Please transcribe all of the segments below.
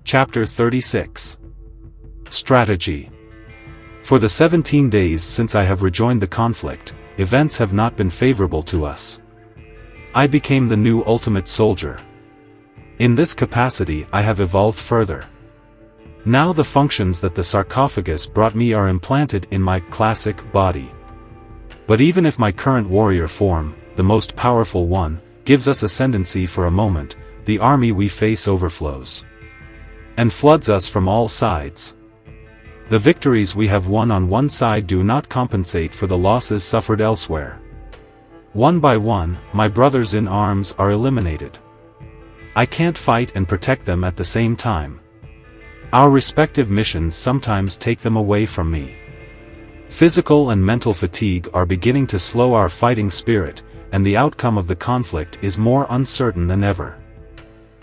Chapter 36. Strategy. For the 17 days since I have rejoined the conflict, events have not been favorable to us. I became the new ultimate soldier. In this capacity I have evolved further. Now the functions that the sarcophagus brought me are implanted in my classic body. But even if my current warrior form, the most powerful one, gives us ascendancy for a moment, the army we face overflows and floods us from all sides. The victories we have won on one side do not compensate for the losses suffered elsewhere. One by one, my brothers in arms are eliminated. I can't fight and protect them at the same time. Our respective missions sometimes take them away from me. Physical and mental fatigue are beginning to slow our fighting spirit, and the outcome of the conflict is more uncertain than ever.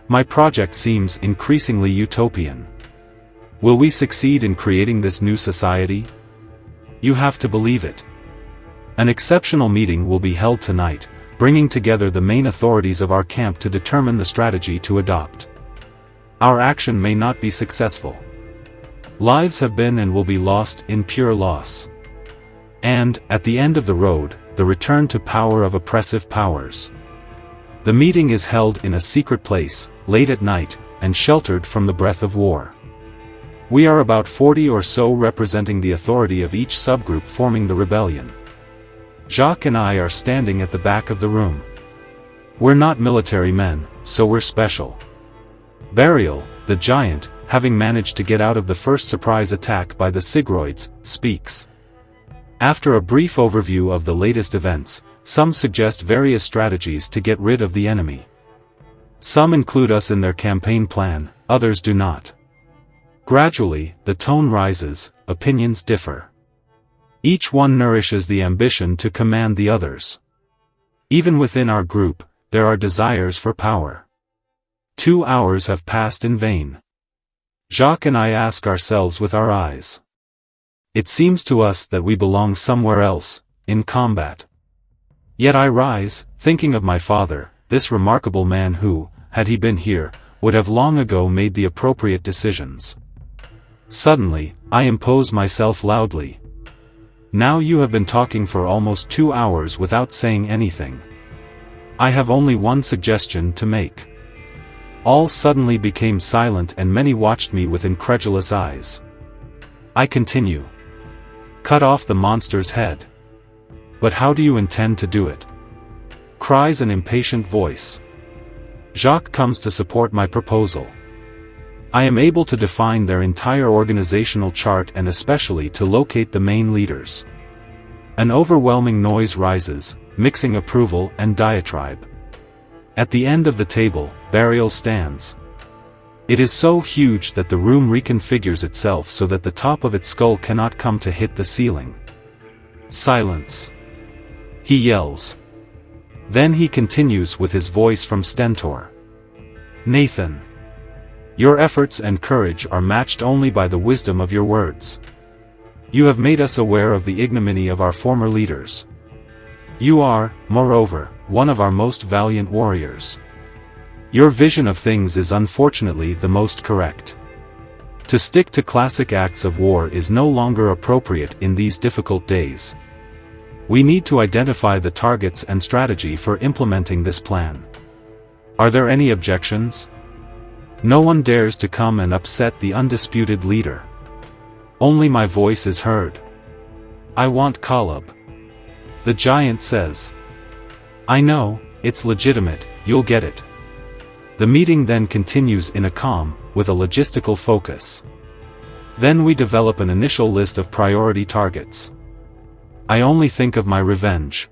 My project seems increasingly utopian. Will we succeed in creating this new society? You have to believe it. An exceptional meeting will be held tonight, bringing together the main authorities of our camp to determine the strategy to adopt. Our action may not be successful. Lives have been and will be lost in pure loss. And, at the end of the road, the return to power of oppressive powers. The meeting is held in a secret place, late at night, and sheltered from the breath of war. We are about 40 or so representing the authority of each subgroup forming the rebellion. Jacques and I are standing at the back of the room. We're not military men, so we're special. Burial, the giant, having managed to get out of the first surprise attack by the Sigroids, speaks. After a brief overview of the latest events, some suggest various strategies to get rid of the enemy. Some include us in their campaign plan, others do not. Gradually, the tone rises, opinions differ. Each one nourishes the ambition to command the others. Even within our group, there are desires for power. 2 hours have passed in vain. Jacques and I ask ourselves with our eyes. It seems to us that we belong somewhere else, in combat. Yet I rise, thinking of my father, this remarkable man who, had he been here, would have long ago made the appropriate decisions. Suddenly, I impose myself loudly. Now you have been talking for almost 2 hours without saying anything. I have only one suggestion to make. All suddenly became silent and many watched me with incredulous eyes. I continue. Cut off the monster's head. But how do you intend to do it? Cries an impatient voice. Jacques comes to support my proposal. I am able to define their entire organizational chart and especially to locate the main leaders. An overwhelming noise rises, mixing approval and diatribe. At the end of the table, Burial stands. It is so huge that the room reconfigures itself so that the top of its skull cannot come to hit the ceiling. Silence. He yells. Then he continues with his voice from Stentor. Nathan. Your efforts and courage are matched only by the wisdom of your words. You have made us aware of the ignominy of our former leaders. You are, moreover, one of our most valiant warriors. Your vision of things is unfortunately the most correct. To stick to classic acts of war is no longer appropriate in these difficult days. We need to identify the targets and strategy for implementing this plan. Are there any objections? No one dares to come and upset the undisputed leader. Only my voice is heard. I want Caleb. The giant says. I know, it's legitimate, you'll get it. The meeting then continues in a calm, with a logistical focus. Then we develop an initial list of priority targets. I only think of my revenge.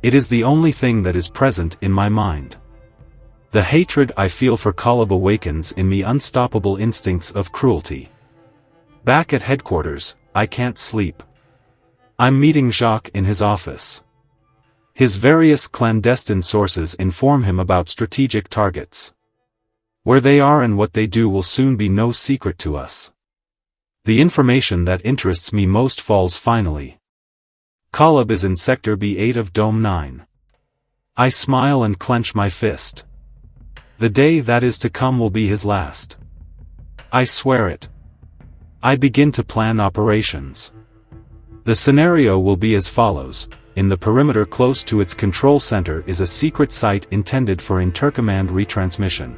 It is the only thing that is present in my mind. The hatred I feel for Caleb awakens in me unstoppable instincts of cruelty. Back at headquarters, I can't sleep. I'm meeting Jacques in his office. His various clandestine sources inform him about strategic targets. Where they are and what they do will soon be no secret to us. The information that interests me most falls finally. Caleb is in Sector B8 of Dome 9. I smile and clench my fist. The day that is to come will be his last. I swear it. I begin to plan operations. The scenario will be as follows. In the perimeter close to its control center is a secret site intended for intercommand retransmission.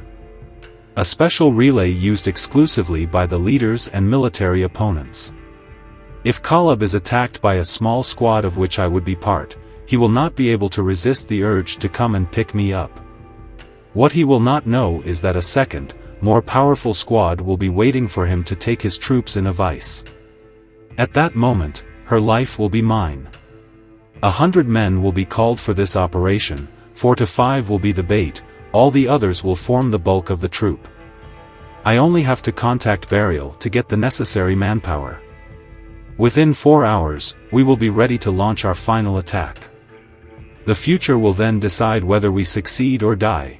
A special relay used exclusively by the leaders and military opponents. If Chap is attacked by a small squad of which I would be part, he will not be able to resist the urge to come and pick me up. What he will not know is that a second, more powerful squad will be waiting for him to take his troops in a vice. At that moment, her life will be mine. 100 men will be called for this operation, 4 to 5 will be the bait, all the others will form the bulk of the troop. I only have to contact Burial to get the necessary manpower. Within 4 hours, we will be ready to launch our final attack. The future will then decide whether we succeed or die.